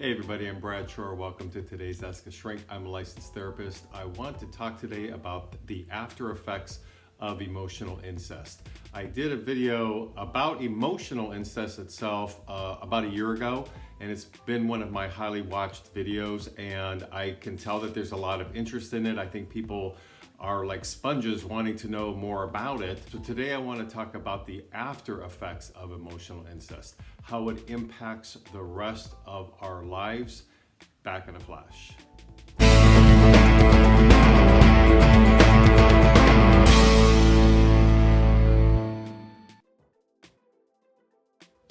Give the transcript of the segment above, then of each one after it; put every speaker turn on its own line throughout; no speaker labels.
Hey everybody, I'm Brad Shore. Welcome to today's Ask a Shrink. I'm a licensed therapist. I want to talk today about the after effects of emotional incest. I did a video about emotional incest itself about a year ago, and it's been one of my highly watched videos, and I can tell that there's a lot of interest in it. I think people are like sponges wanting to know more about it. So today I want to talk about the after effects of emotional incest, how it impacts the rest of our lives. Back in a flash.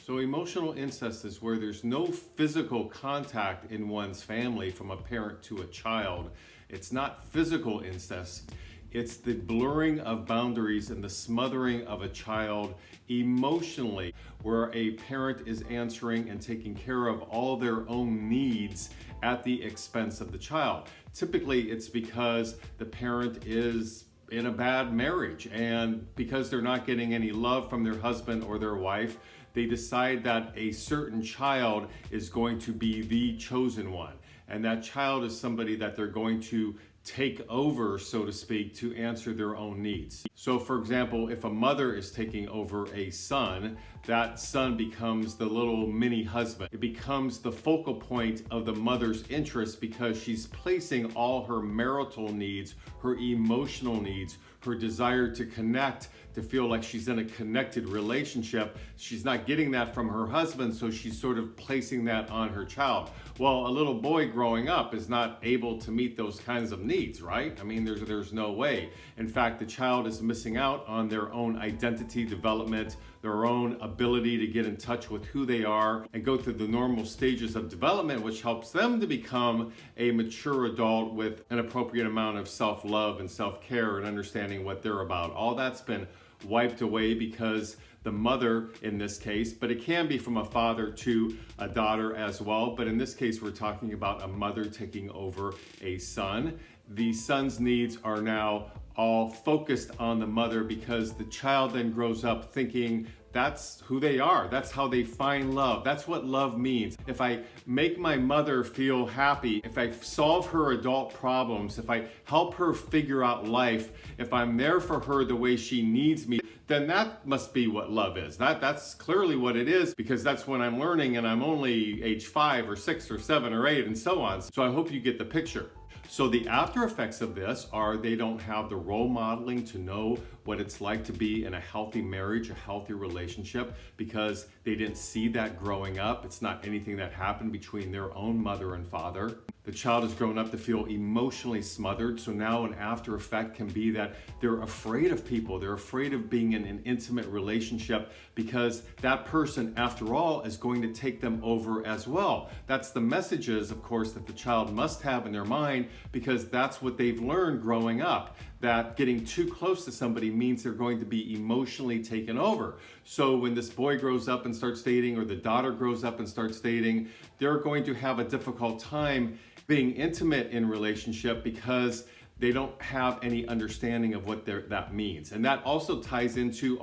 So emotional incest is where there's no physical contact in one's family from a parent to a child. It's not physical incest. It's the blurring of boundaries and the smothering of a child emotionally, where a parent is answering and taking care of all their own needs at the expense of the child. Typically, it's because the parent is in a bad marriage, and because they're not getting any love from their husband or their wife, they decide that a certain child is going to be the chosen one. And that child is somebody that they're going to take over, so to speak, to answer their own needs. So for example, if a mother is taking over a son, that son becomes the little mini husband. It becomes the focal point of the mother's interest because she's placing all her marital needs, her emotional needs, her desire to connect, to feel like she's in a connected relationship. She's not getting that from her husband, so she's sort of placing that on her child. Well, a little boy growing up is not able to meet those kinds of needs, right? I mean, there's no way. In fact, the child is missing out on their own identity development, their own ability to get in touch with who they are and go through the normal stages of development, which helps them to become a mature adult with an appropriate amount of self-love and self-care and understanding what they're about. All that's been wiped away because the mother in this case, but it can be from a father to a daughter as well. But in this case, we're talking about a mother taking over a son. The son's needs are now all focused on the mother because the child then grows up thinking that's who they are. That's how they find love. That's what love means. If I make my mother feel happy, if I solve her adult problems, if I help her figure out life, if I'm there for her the way she needs me, then that must be what love is. That's clearly what it is, because that's when I'm learning and I'm only age 5 or 6 or 7 or 8 and so on. So I hope you get the picture. So the after effects of this are they don't have the role modeling to know what it's like to be in a healthy marriage, a healthy relationship, because they didn't see that growing up. It's not anything that happened between their own mother and father. The child has grown up to feel emotionally smothered. So now an after effect can be that they're afraid of people. They're afraid of being in an intimate relationship because that person, after all, is going to take them over as well. That's the messages, of course, that the child must have in their mind, because that's what they've learned growing up, that getting too close to somebody means they're going to be emotionally taken over. So when this boy grows up and starts dating, or the daughter grows up and starts dating, they're going to have a difficult time being intimate in relationship because they don't have any understanding of what that means. And that also ties into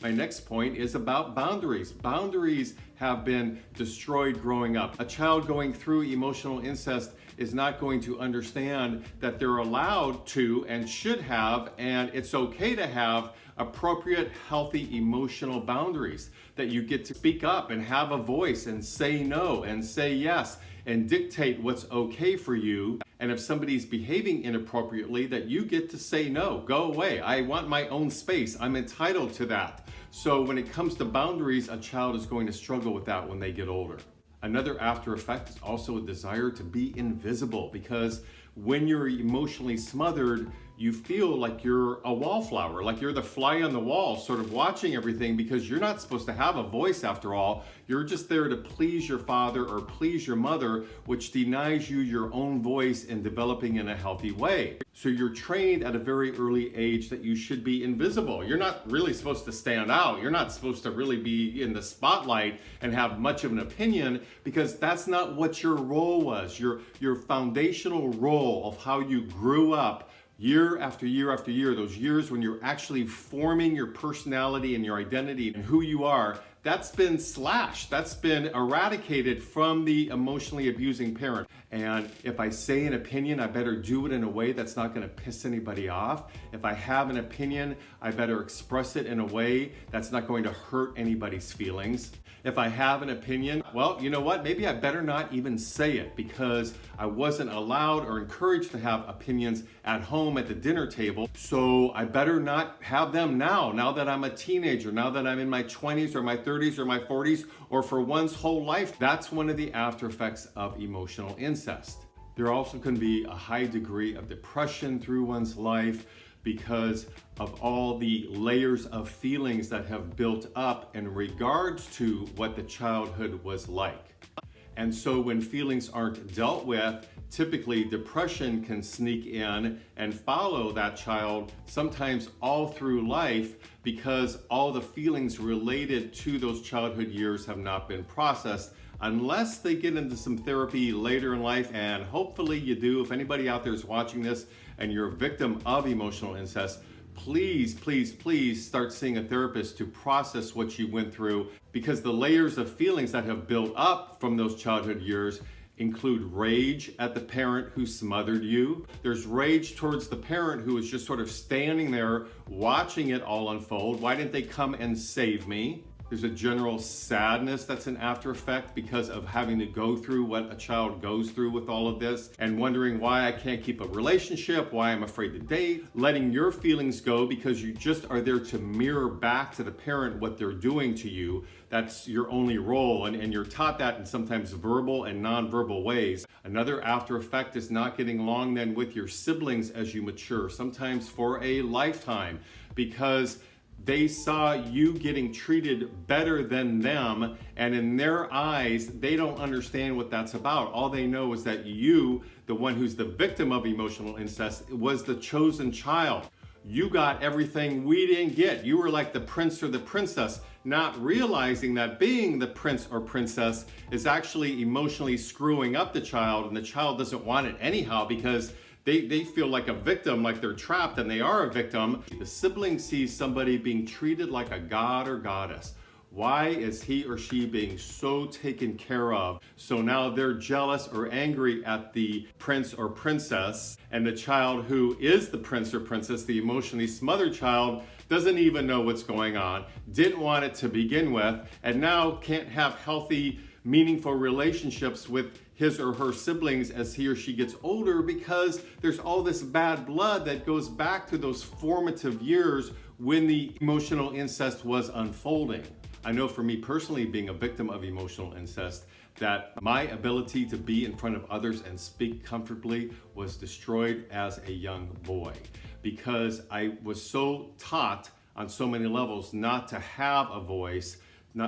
my next point is about boundaries. Boundaries have been destroyed growing up. A child going through emotional incest is not going to understand that they're allowed to and should have, and it's okay to have appropriate, healthy emotional boundaries, that you get to speak up and have a voice and say no and say yes and dictate what's okay for you. And if somebody's behaving inappropriately, that you get to say no, go away. I want my own space. I'm entitled to that. So when it comes to boundaries, a child is going to struggle with that when they get older. Another after effect is also a desire to be invisible, because when you're emotionally smothered, you feel like you're a wallflower, like you're the fly on the wall, sort of watching everything, because you're not supposed to have a voice after all. You're just there to please your father or please your mother, which denies you your own voice in developing in a healthy way. So you're trained at a very early age that you should be invisible. You're not really supposed to stand out. You're not supposed to really be in the spotlight and have much of an opinion, because that's not what your role was. Your foundational role of how you grew up year after year after year, those years when you're actually forming your personality and your identity and who you are, that's been slashed, that's been eradicated from the emotionally abusing parent. And if I say an opinion, I better do it in a way that's not going to piss anybody off. If I have an opinion, I better express it in a way that's not going to hurt anybody's feelings. If I have an opinion, well, you know what? Maybe I better not even say it because I wasn't allowed or encouraged to have opinions at home at the dinner table. So I better not have them now that I'm a teenager, now that I'm in my 20s or my 30s or my 40s, or for one's whole life. That's one of the after effects of emotional incest. There also can be a high degree of depression through one's life because of all the layers of feelings that have built up in regards to what the childhood was like. And so when feelings aren't dealt with, typically depression can sneak in and follow that child sometimes all through life because all the feelings related to those childhood years have not been processed unless they get into some therapy later in life, and hopefully you do. If anybody out there is watching this and you're a victim of emotional incest, please, please, please start seeing a therapist to process what you went through, because the layers of feelings that have built up from those childhood years include rage at the parent who smothered you. There's rage towards the parent who is just sort of standing there watching it all unfold. Why didn't they come and save me? There's a general sadness that's an after effect because of having to go through what a child goes through with all of this and wondering why I can't keep a relationship, why I'm afraid to date, letting your feelings go because you just are there to mirror back to the parent what they're doing to you. That's your only role, and you're taught that in sometimes verbal and nonverbal ways. Another after effect is not getting along then with your siblings as you mature, sometimes for a lifetime, because they saw you getting treated better than them, and in their eyes, they don't understand what that's about. All they know is that you, the one who's the victim of emotional incest, was the chosen child. You got everything we didn't get. You were like the prince or the princess, not realizing that being the prince or princess is actually emotionally screwing up the child, and the child doesn't want it anyhow because they feel like a victim, like they're trapped, and they are a victim. The sibling sees somebody being treated like a god or goddess. Why is he or she being so taken care of? So now they're jealous or angry at the prince or princess, and the child who is the prince or princess, the emotionally smothered child, doesn't even know what's going on, didn't want it to begin with, and now can't have healthy, meaningful relationships with his or her siblings as he or she gets older because there's all this bad blood that goes back to those formative years when the emotional incest was unfolding. I know for me personally, being a victim of emotional incest, that my ability to be in front of others and speak comfortably was destroyed as a young boy because I was so taught on so many levels not to have a voice,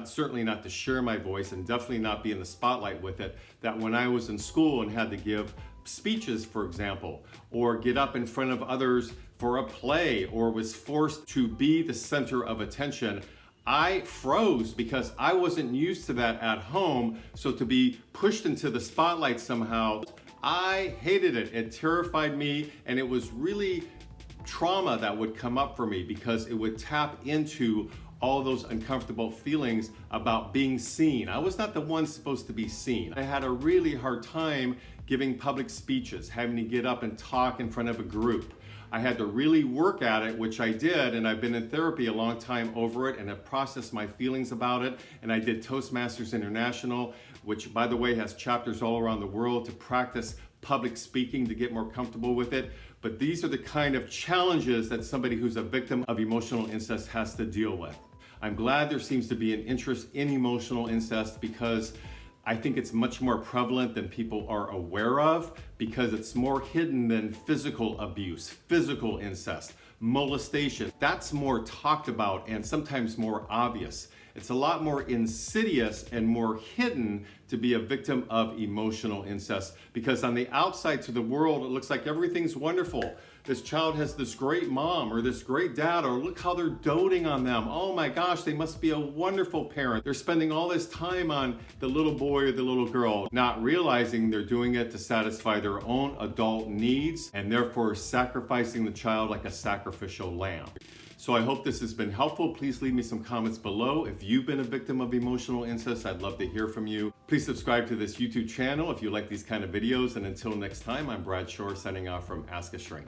certainly not to share my voice, and definitely not be in the spotlight with it, that when I was in school and had to give speeches, for example, or get up in front of others for a play, or was forced to be the center of attention, I froze because I wasn't used to that at home. So to be pushed into the spotlight somehow, I hated it. It terrified me, and it was really trauma that would come up for me because it would tap into all those uncomfortable feelings about being seen. I was not the one supposed to be seen. I had a really hard time giving public speeches, having to get up and talk in front of a group. I had to really work at it, which I did, and I've been in therapy a long time over it and have processed my feelings about it. And I did Toastmasters International, which, by the way, has chapters all around the world to practice public speaking to get more comfortable with it. But these are the kind of challenges that somebody who's a victim of emotional incest has to deal with. I'm glad there seems to be an interest in emotional incest because I think it's much more prevalent than people are aware of, because it's more hidden than physical abuse, physical incest, molestation. That's more talked about and sometimes more obvious. It's a lot more insidious and more hidden to be a victim of emotional incest, because on the outside to the world, it looks like everything's wonderful. This child has this great mom or this great dad, or look how they're doting on them. Oh my gosh, they must be a wonderful parent. They're spending all this time on the little boy or the little girl, not realizing they're doing it to satisfy their own adult needs and therefore sacrificing the child like a sacrificial lamb. So I hope this has been helpful. Please leave me some comments below. If you've been a victim of emotional incest, I'd love to hear from you. Please subscribe to this YouTube channel if you like these kind of videos. And until next time, I'm Brad Shore signing off from Ask a Shrink.